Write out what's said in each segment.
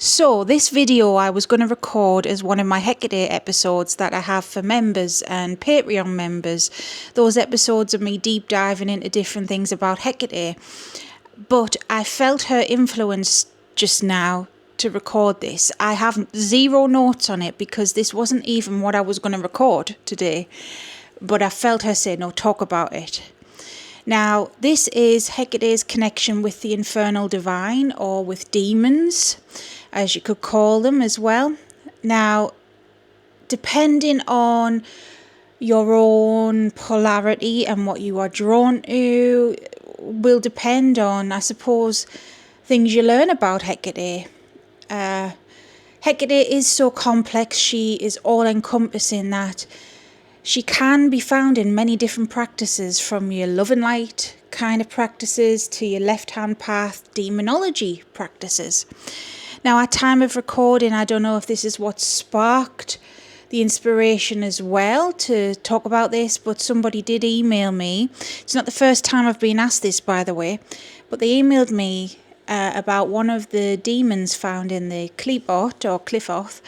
So this video I was going to record as one of my Hecate episodes that I have for members and Patreon members. Those episodes of me deep diving into different things about Hecate. But I felt her influence just now to record this. I have zero notes on it because this wasn't even what I was going to record today. But I felt her say, no, talk about it. Now, this is Hecate's connection with the infernal divine, or with demons, as you could call them as well. Now, depending on your own polarity and what you are drawn to, will depend on, I suppose, things you learn about Hecate. Hecate is so complex, she is all-encompassing that she can be found in many different practices, from your love and light kind of practices to your left-hand path demonology practices. Now, at time of recording, I don't know if this is what sparked the inspiration as well to talk about this, but somebody did email me. It's not the first time I've been asked this, by the way, but they emailed me about one of the demons found in the Clipot or Cliffoth,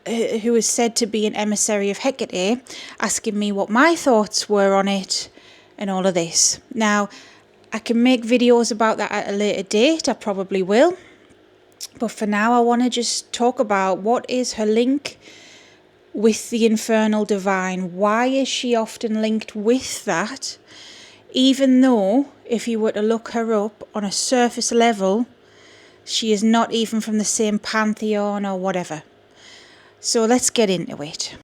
who is said to be an emissary of Hecate, asking me what my thoughts were on it and all of this. Now, I can make videos about that at a later date, I probably will. But for now, I want to just talk about what is her link with the infernal divine. Why is she often linked with that? Even though, if you were to look her up on a surface level, she is not even from the same pantheon or whatever. So let's get into it.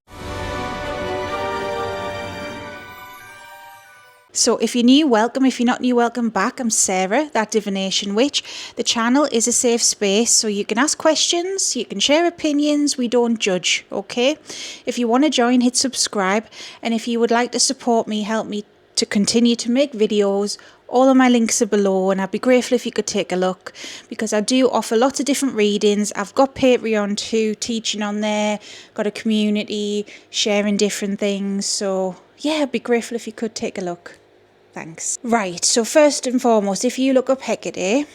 So if you're new, welcome. If you're not new, welcome back. I'm Sarah, that divination witch. The channel is a safe space, so you can ask questions, you can share opinions, we don't judge, okay? If you want to join, hit subscribe. And if you would like to support me, help me to continue to make videos, all of my links are below, and I'd be grateful if you could take a look, because I do offer lots of different readings. I've got Patreon too, teaching on there, got a community, sharing different things. So yeah, I'd be grateful if you could take a look. Thanks. Right, so first and foremost, if you look up Hecate,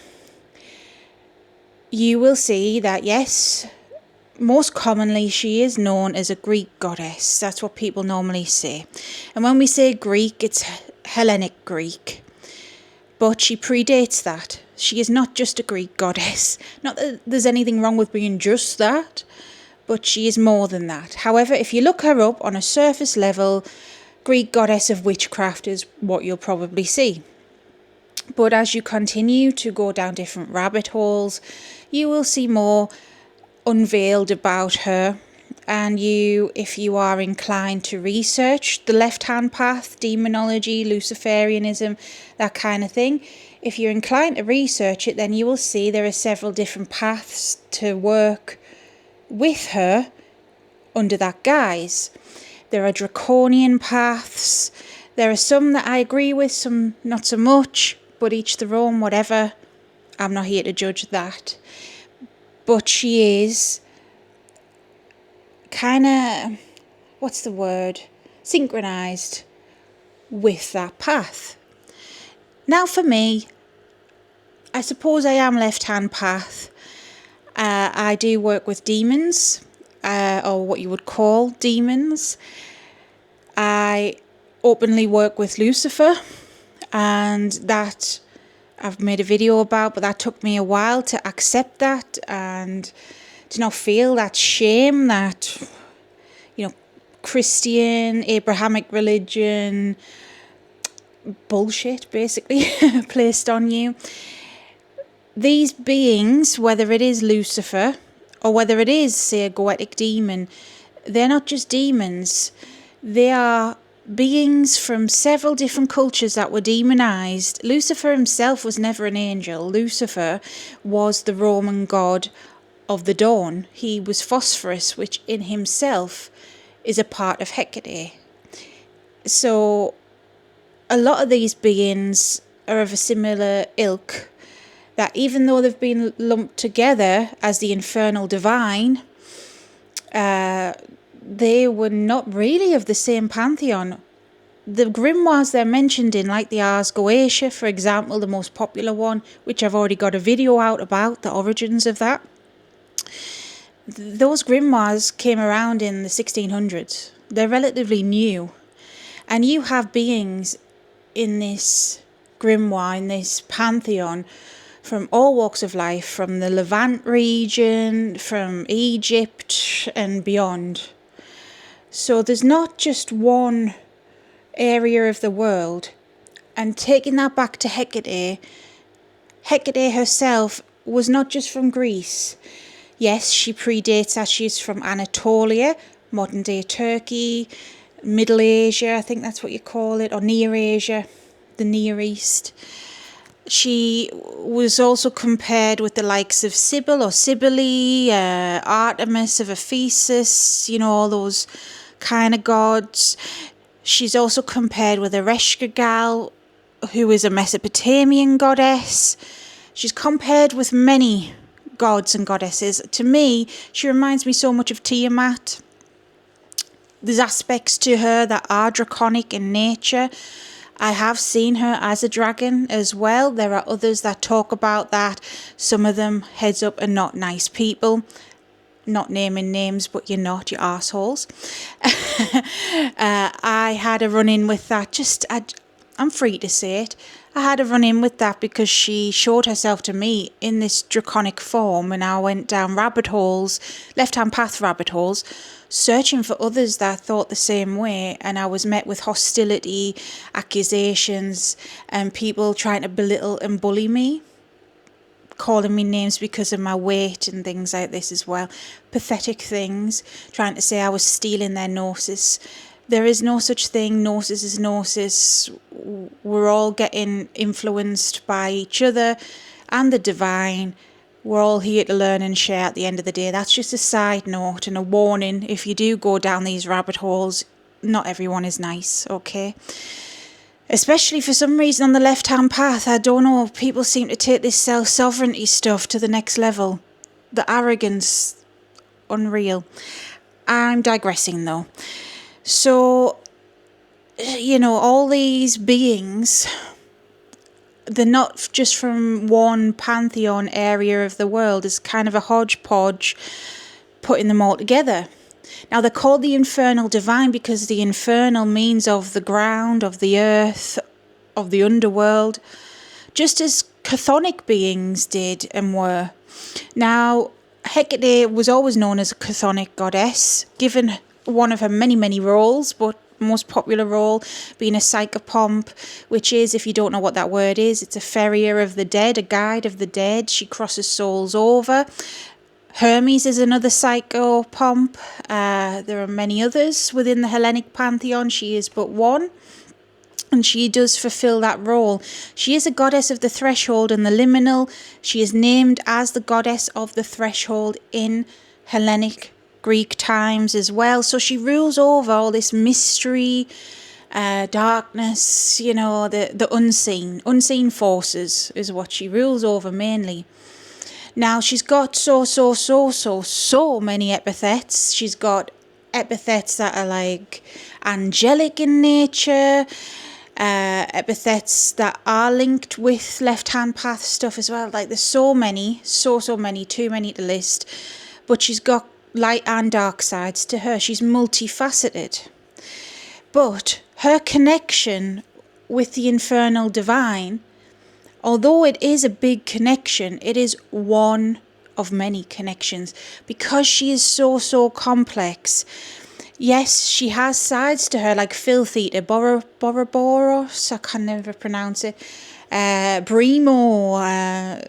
you will see that yes, most commonly she is known as a Greek goddess. That's what people normally say. And when we say Greek, it's Hellenic Greek. But she predates that. She is not just a Greek goddess. Not that there's anything wrong with being just that, but she is more than that. However, if you look her up on a surface level, Greek goddess of witchcraft is what you'll probably see. But as you continue to go down different rabbit holes, you will see more unveiled about her. And if you are inclined to research the left-hand path, demonology, Luciferianism, that kind of thing, if you're inclined to research it, then you will see there are several different paths to work with her under that guise. There are draconian paths. There are some that I agree with, some not so much, but each their own, whatever. I'm not here to judge that. But she is kind of, what's the word, synchronized with that path. Now for me, I suppose I am left-hand path. I do work with demons, or what you would call demons. I openly work with Lucifer, and that I've made a video about, but that took me a while to accept that and to not feel that shame that, Christian, Abrahamic religion, bullshit basically placed on you. These beings, whether it is Lucifer or whether it is, say, a goetic demon, they're not just demons. They are beings from several different cultures that were demonized. Lucifer himself was never an angel. Lucifer was the Roman god of the dawn. He was Phosphorus, which in himself is a part of Hecate. So a lot of these beings are of a similar ilk, that even though they've been lumped together as the infernal divine, they were not really of the same pantheon. the grimoires they're mentioned in, like the Ars Goetia, for example, the most popular one, which I've already got a video out about, the origins of that. Those grimoires came around in the 1600s. They're relatively new. And you have beings in this grimoire, in this pantheon, from all walks of life, from the Levant region, from Egypt and beyond. So there's not just one area of the world. And taking that back to Hecate, Hecate herself was not just from Greece. Yes, she predates that. She's from Anatolia, modern day Turkey, Middle Asia, I think that's what you call it, or Near Asia, the Near East. She was also compared with the likes of Cybele or Cybele, Artemis of Ephesus, all those kind of gods. She's also compared with Ereshkigal, who is a Mesopotamian goddess. She's compared with many gods and goddesses. To me, she reminds me so much of Tiamat. There's aspects to her that are draconic in nature. I have seen her as a dragon as well. There are others that talk about that. Some of them, heads up, are not nice people. Not naming names, but you're not, you're arseholes. I had a run-in with that. I'm free to say it. I had a run-in with that because she showed herself to me in this draconic form, and I went down rabbit holes, left-hand path rabbit holes, searching for others that thought the same way, and I was met with hostility, accusations, and people trying to belittle and bully me, calling me names because of my weight and things like this as well. Pathetic things, trying to say I was stealing their gnosis. There is no such thing. Gnosis is gnosis. We're all getting influenced by each other and the divine. We're all here to learn and share at the end of the day. That's just a side note and a warning. If you do go down these rabbit holes, not everyone is nice, okay? Especially for some reason on the left-hand path. I don't know. People seem to take this self-sovereignty stuff to the next level. The arrogance, unreal. I'm digressing though. So, all these beings, they're not just from one pantheon area of the world. It's kind of a hodgepodge putting them all together. Now, they're called the infernal divine because the infernal means of the ground, of the earth, of the underworld, just as chthonic beings did and were. Now, Hecate was always known as a chthonic goddess, given one of her many, many roles, but most popular role being a psychopomp, which is, if you don't know what that word is, it's a ferrier of the dead, a guide of the dead. She crosses souls over. Hermes is another psychopomp. There are many others within the Hellenic pantheon. She is but one, and she does fulfill that role. She is a goddess of the threshold and the liminal. She is named as the goddess of the threshold in Hellenic Greek times as well. So she rules over all this mystery, darkness, the unseen forces is what she rules over mainly. Now she's got so many epithets. She's got epithets that are like angelic in nature, epithets that are linked with left-hand path stuff as well. Like there's so many, too many to list. But she's got light and dark sides to her. She's multifaceted. But her connection with the infernal divine, although it is a big connection, it is one of many connections because she is so complex. Yes, she has sides to her like filth eater, Boroboros, I can never pronounce it. Brimo,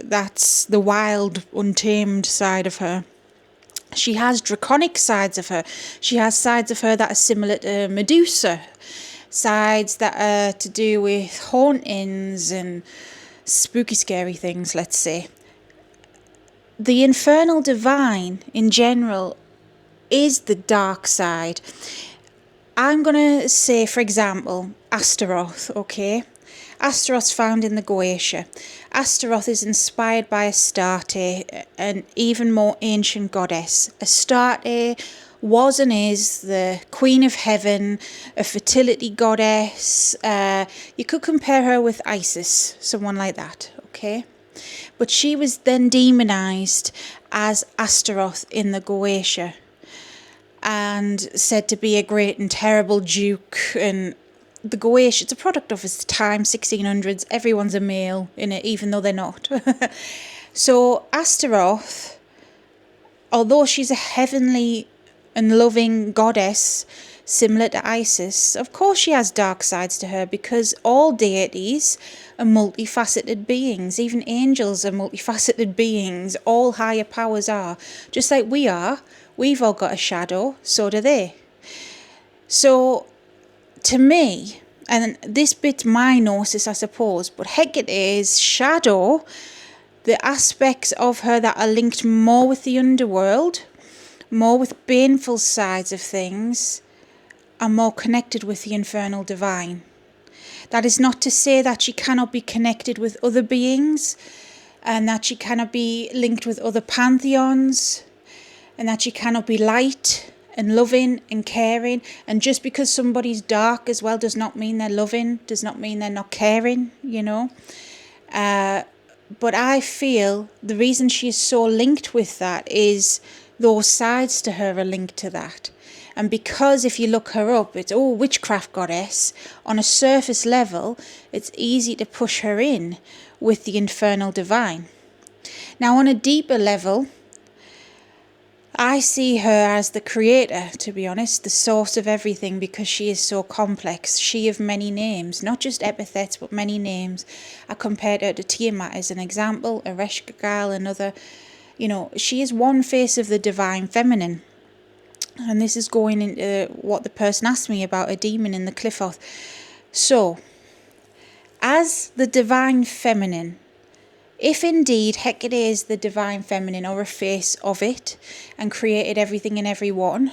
that's the wild, untamed side of her. She has draconic sides of her. She has sides of her that are similar to Medusa. Sides that are to do with hauntings and spooky, scary things, let's say. The infernal divine, in general, is the dark side. I'm going to say, for example, Astaroth, okay? Astaroth's found in the Goetia. Astaroth is inspired by Astarte, an even more ancient goddess. Astarte was and is the queen of heaven, a fertility goddess. You could compare her with Isis, someone like that, okay? But she was then demonized as Astaroth in the Goetia and said to be a great and terrible duke. And the Goetia, it's a product of its time, 1600s. Everyone's a male in it, even though they're not. So Astaroth, although she's a heavenly and loving goddess similar to Isis, of course she has dark sides to her, because all deities are multifaceted beings. Even angels are multifaceted beings. All higher powers are. Just like we are. We've all got a shadow, so do they. So to me, and this bit's my gnosis, I suppose, but Hecate's shadow, the aspects of her that are linked more with the underworld, more with baneful sides of things, are more connected with the infernal divine. That is not to say that she cannot be connected with other beings, and that she cannot be linked with other pantheons, and that she cannot be light and loving and caring. And just because somebody's dark as well does not mean they're loving, does not mean they're not caring, you know. But I feel the reason she is so linked with that is those sides to her are linked to that. And because if you look her up, it's, witchcraft goddess, on a surface level, it's easy to push her in with the infernal divine. Now, on a deeper level, I see her as the creator, to be honest, the source of everything, because she is so complex. She of many names, not just epithets, but many names. I compared her to Tiamat as an example, Ereshkigal, another. You know, she is one face of the divine feminine. And this is going into what the person asked me about a demon in the Qliphoth. So, as the divine feminine, if indeed Hecate is the divine feminine or a face of it and created everything and everyone,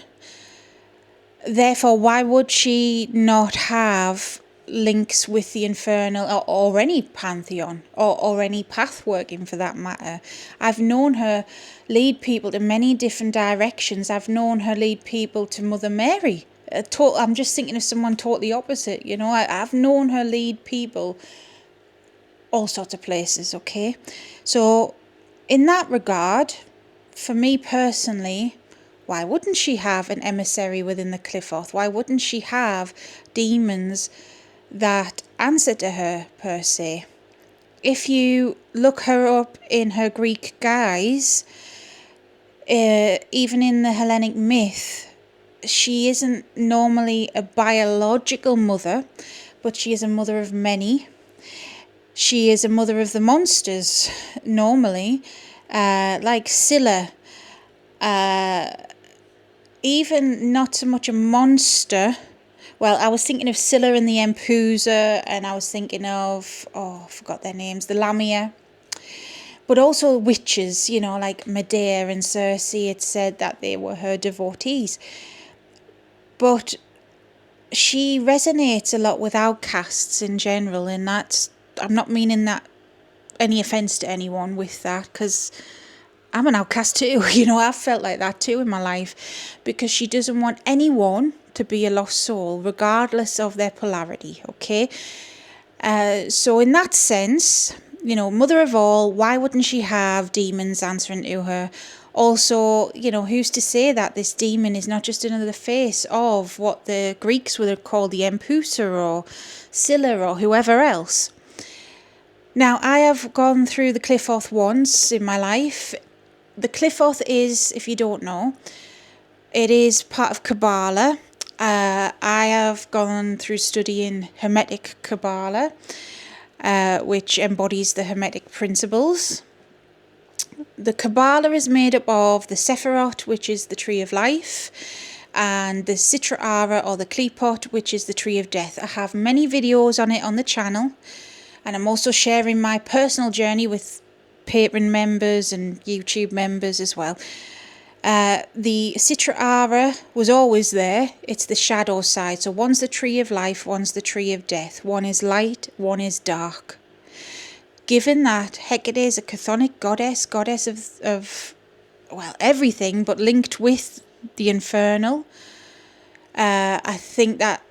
therefore why would she not have links with the infernal or any pantheon or any path working for that matter? I've known her lead people to many different directions. I've known her lead people to Mother Mary. I'm just thinking of someone totally opposite, you know. I've known her lead people all sorts of places, okay? So in that regard, for me personally, why wouldn't she have an emissary within the Qliphoth? Why wouldn't she have demons that answer to her, per se? If you look her up in her Greek guise, even in the Hellenic myth, she isn't normally a biological mother, but she is a mother of many. She is a mother of the monsters, normally, like Scylla. Even not so much a monster. Well, I was thinking of Scylla and the Empusa, and I was thinking of, I forgot their names, the Lamia. But also witches, you know, like Medea and Circe. It said that they were her devotees. But she resonates a lot with outcasts in general, and that's, I'm not meaning that any offence to anyone with that, because I'm an outcast too, you know. I've felt like that too in my life, because she doesn't want anyone to be a lost soul, regardless of their polarity, okay? So in that sense, you know, mother of all, why wouldn't she have demons answering to her? Also, you know, who's to say that this demon is not just another face of what the Greeks would have called the Empusa or Scylla or whoever else? Now, I have gone through the Qliphoth once in my life. The Qliphoth is, if you don't know, it is part of Kabbalah. I have gone through studying Hermetic Kabbalah, which embodies the Hermetic principles. The Kabbalah is made up of the Sephiroth, which is the tree of life, and the Sitra Ara or the Qliphoth, which is the tree of death. I have many videos on it on the channel. And I'm also sharing my personal journey with Patreon members and YouTube members as well. The Sitra Ara was always there. It's the shadow side. So one's the tree of life, one's the tree of death. One is light, one is dark. Given that Hecate is a chthonic goddess of everything, but linked with the infernal. I think that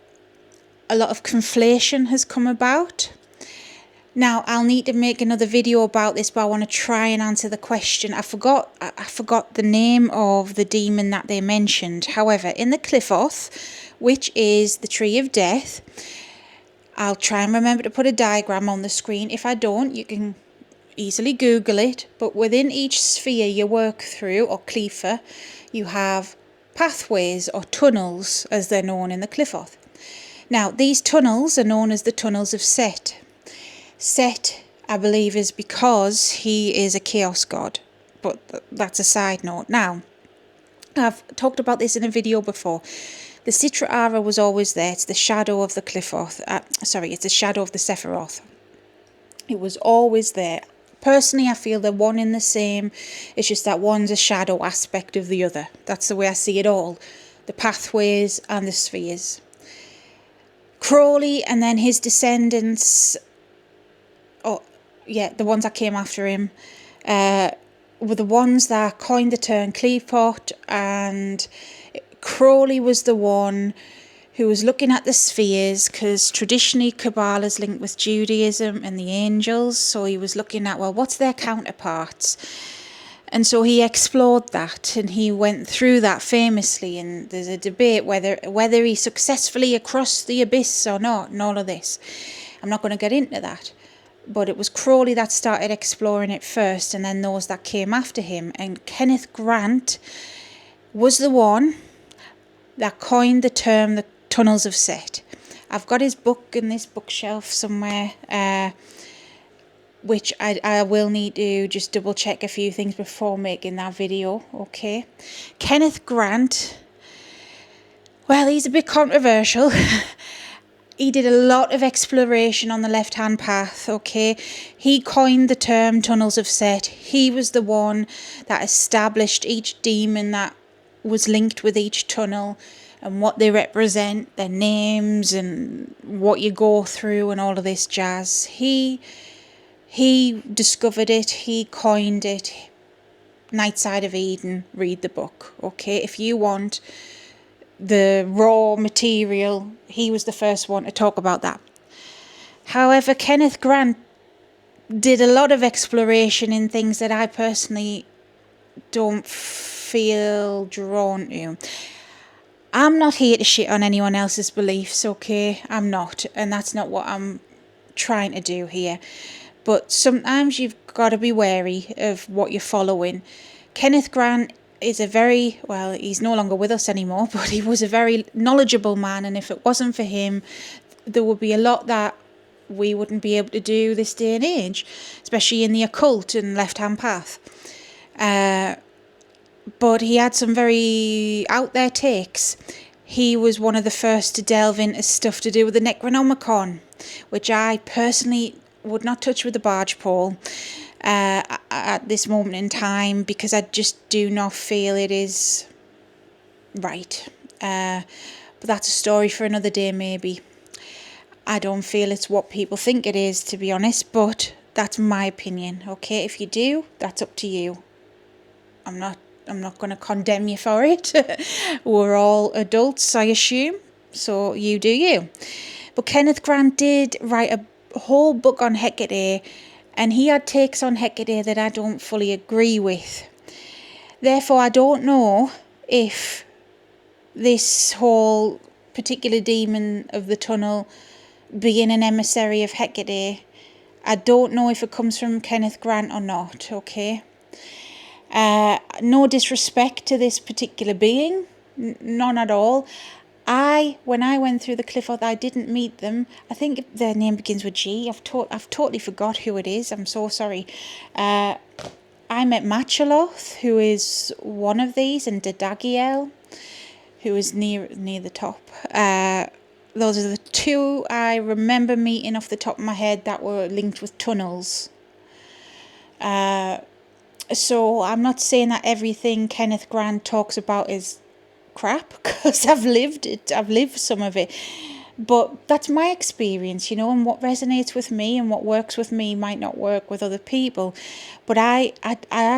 a lot of conflation has come about. Now, I'll need to make another video about this, but I want to try and answer the question. I forgot the name of the demon that they mentioned. However, in the Qliphoth, which is the tree of death, I'll try and remember to put a diagram on the screen. If I don't, you can easily Google it. But within each sphere you work through, or Qlipha, you have pathways or tunnels, as they're known in the Qliphoth. Now, these tunnels are known as the tunnels of Set. Set, I believe, is because he is a chaos god, but that's a side note. Now, I've talked about this in a video before. The Sitra Ahra was always there. It's the shadow of the Qliphoth. It's the shadow of the Sephiroth. It was always there. Personally, I feel they're one in the same. It's just that one's a shadow aspect of the other. That's the way I see it all. The pathways and the spheres. Crowley and then his descendants, the ones that came after him, were the ones that coined the term Qliphoth, and Crowley was the one who was looking at the spheres, because traditionally Kabbalah is linked with Judaism and the angels, so he was looking at, well, what's their counterparts? And so he explored that, and he went through that famously, and there's a debate whether he successfully crossed the abyss or not, and all of this. I'm not going to get into that. But it was Crowley that started exploring it first, and then those that came after him. And Kenneth Grant was the one that coined the term the tunnels of Set. I've got his book in this bookshelf somewhere, which I will need to just double check a few things before making that video, okay? Kenneth Grant, well, he's a bit controversial. He did a lot of exploration on the left-hand path, okay? He coined the term tunnels of Set. He was the one that established each demon that was linked with each tunnel and what they represent, their names and what you go through and all of this jazz. He discovered it. He coined it. Night Side of Eden, read the book, okay? If you want the raw material, he was the first one to talk about that. However, Kenneth Grant did a lot of exploration in things that I personally don't feel drawn to. I'm not here to shit on anyone else's beliefs, okay? I'm not, and that's not what I'm trying to do here. But sometimes you've got to be wary of what you're following. Kenneth Grant is he's no longer with us anymore, but he was a very knowledgeable man, and if it wasn't for him, there would be a lot that we wouldn't be able to do this day and age, especially in the occult and left-hand path. But he had some very out there takes. He was one of the first to delve into stuff to do with the Necronomicon, which I personally would not touch with a barge pole at this moment in time, because I just do not feel it is right. But that's a story for another day, maybe. I don't feel it's what people think it is, to be honest, but that's my opinion, okay? If you do, that's up to you. I'm not going to condemn you for it. We're all adults, I assume, so you do you. But Kenneth Grant did write a whole book on Hecate, and he had takes on Hecate that I don't fully agree with. Therefore, I don't know if this whole particular demon of the tunnel being an emissary of Hecate, I don't know if it comes from Kenneth Grant or not, okay? No disrespect to this particular being, none at all. When I went through the Qliphoth, I didn't meet them. I think their name begins with G. I've totally forgot who it is. I'm so sorry. I met Machaloth, who is one of these, and Dadagiel, who is near the top. Those are the two I remember meeting off the top of my head that were linked with tunnels. So I'm not saying that everything Kenneth Grant talks about is crap, because I've lived it. I've lived some of it. But that's my experience, and what resonates with me and what works with me might not work with other people. But I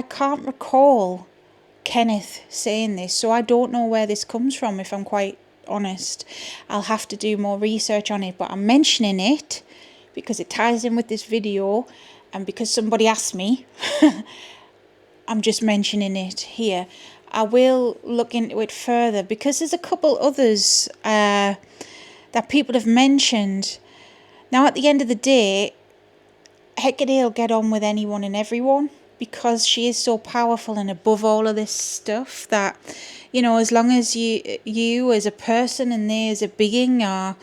can't recall Kenneth saying this, so I don't know where this comes from, if I'm quite honest. I'll have to do more research on it, but I'm mentioning it because it ties in with this video, and because somebody asked me, I'm just mentioning it here. I will look into it further because there's a couple others that people have mentioned. Now, at the end of the day, Hecate will get on with anyone and everyone because she is so powerful and above all of this stuff that, you know, as long as you as a person and they as a being are,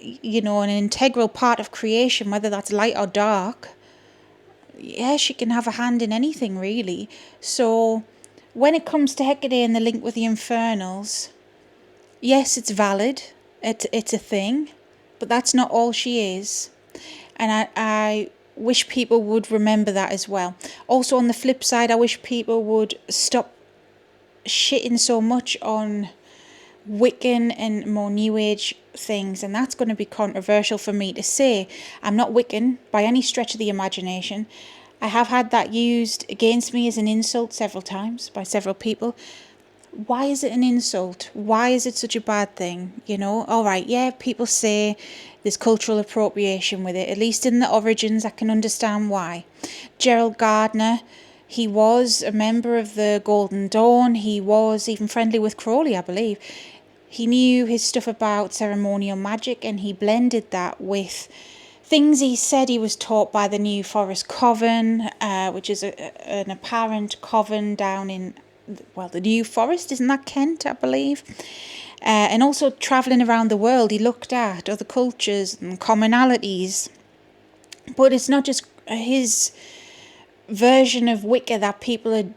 you know, an integral part of creation, whether that's light or dark, yeah, she can have a hand in anything, really. So when it comes to Hecate and the link with the infernals, yes, it's valid. It's a thing, but that's not all she is. And I wish people would remember that as well. Also, on the flip side, I wish people would stop shitting so much on Wiccan and more New Age things. And that's going to be controversial for me to say. I'm not Wiccan by any stretch of the imagination. I have had that used against me as an insult several times by several people. Why is it an insult? Why is it such a bad thing? You know, all right, yeah, people say there's cultural appropriation with it. At least in the origins, I can understand why. Gerald Gardner, he was a member of the Golden Dawn. He was even friendly with Crowley, I believe. He knew his stuff about ceremonial magic, and he blended that with things he said he was taught by the New Forest Coven, which is an apparent coven down in, well, the New Forest, isn't that Kent, I believe? And also travelling around the world, he looked at other cultures and commonalities. But it's not just his version of Wicca that people are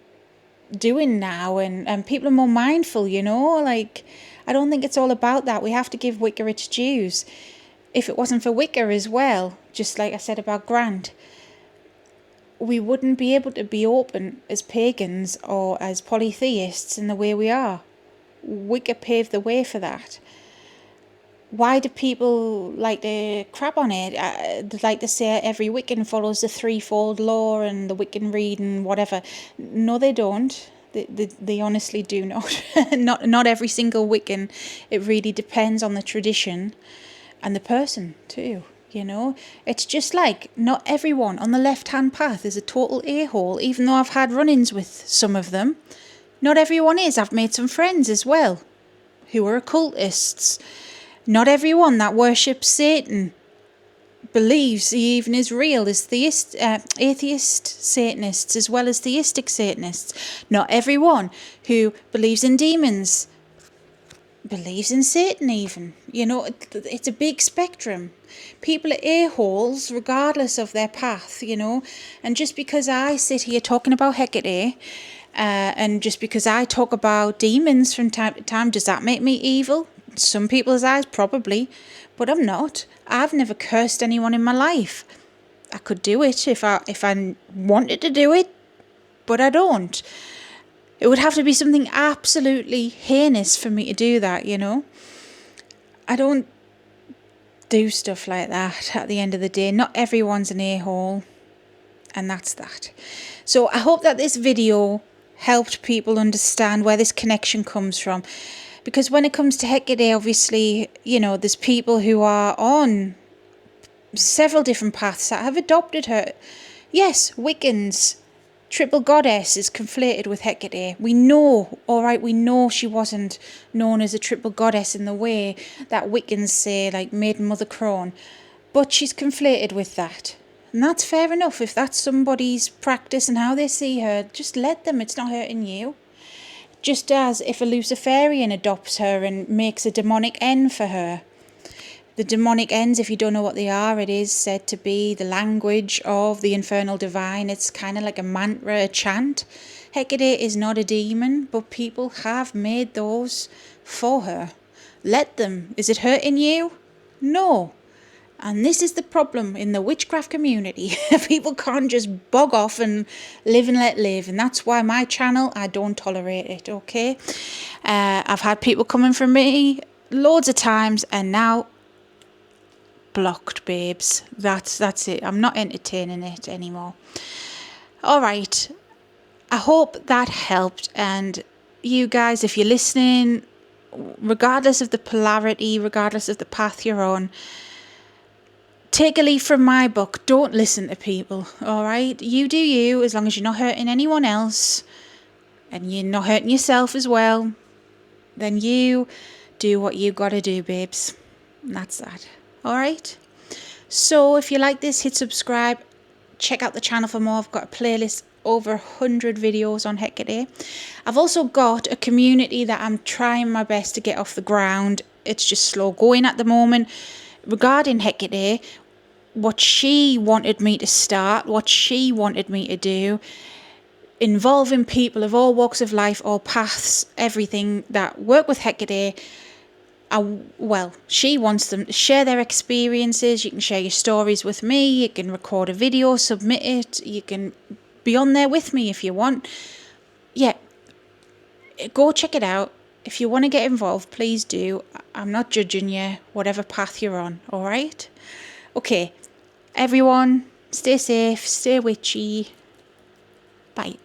doing now, and people are more mindful, you know? Like, I don't think it's all about that. We have to give Wicca its dues. If it wasn't for Wicca as well, just like I said about Grant, we wouldn't be able to be open as pagans or as polytheists in the way we are. Wicca paved the way for that. Why do people like to crap on it? They like to say every Wiccan follows the threefold law and the Wiccan read and whatever. No, they don't. They honestly do not. Not every single Wiccan. It really depends on the tradition and the person too. You know, it's just like not everyone on the left-hand path is a total a-hole, even though I've had run-ins with some of them. Not everyone is. I've made some friends as well who are occultists. Not everyone that worships Satan believes he even is real. Is atheist Satanists as well as theistic Satanists. Not everyone who believes in demons believes in Satan even. You know, it's a big spectrum. People are a-holes regardless of their path, you know. And just because I sit here talking about Hecate, and just because I talk about demons from time to time, does that make me evil? In some people's eyes, probably. But I'm not. I've never cursed anyone in my life. I could do it if I wanted to do it, but I don't. It would have to be something absolutely heinous for me to do that, you know. I don't do stuff like that at the end of the day. Not everyone's an a-hole, and that's that. So I hope that this video helped people understand where this connection comes from. Because when it comes to Hecate, obviously, you know, there's people who are on several different paths that have adopted her. Yes, Wiccans, triple goddess is conflated with Hecate. We know, all right, we know she wasn't known as a triple goddess in the way that Wiccans say, like Maiden Mother Crone. But she's conflated with that. And that's fair enough. If that's somebody's practice and how they see her, just let them. It's not hurting you. Just as if a Luciferian adopts her and makes a demonic end for her. The demonic ends, if you don't know what they are, it is said to be the language of the infernal divine. It's kind of like a mantra, a chant. Hecate is not a demon, but people have made those for her. Let them. Is it hurting you? No. And this is the problem in the witchcraft community. People can't just bog off and live and let live. And that's why my channel, I don't tolerate it, okay? I've had people coming from me loads of times and now blocked, babes. That's it. I'm not entertaining it anymore. All right. I hope that helped, and you guys, if you're listening, regardless of the polarity, regardless of the path you're on, take a leaf from my book. Don't listen to people, all right? You do you, as long as you're not hurting anyone else and you're not hurting yourself as well. Then you do what you gotta do, babes. And that's that. All right? So if you like this, hit subscribe. Check out the channel for more. I've got a playlist, over 100 videos on Hecate. I've also got a community that I'm trying my best to get off the ground. It's just slow going at the moment. Regarding Hecate, what she wanted me to start, what she wanted me to do, involving people of all walks of life, all paths, everything that work with Hecate. She wants them to share their experiences. You can share your stories with me. You can record a video, submit it. You can be on there with me if you want. Yeah, go check it out. If you want to get involved, please do. I'm not judging you, whatever path you're on, all right? Okay, everyone, stay safe, stay witchy. Bye.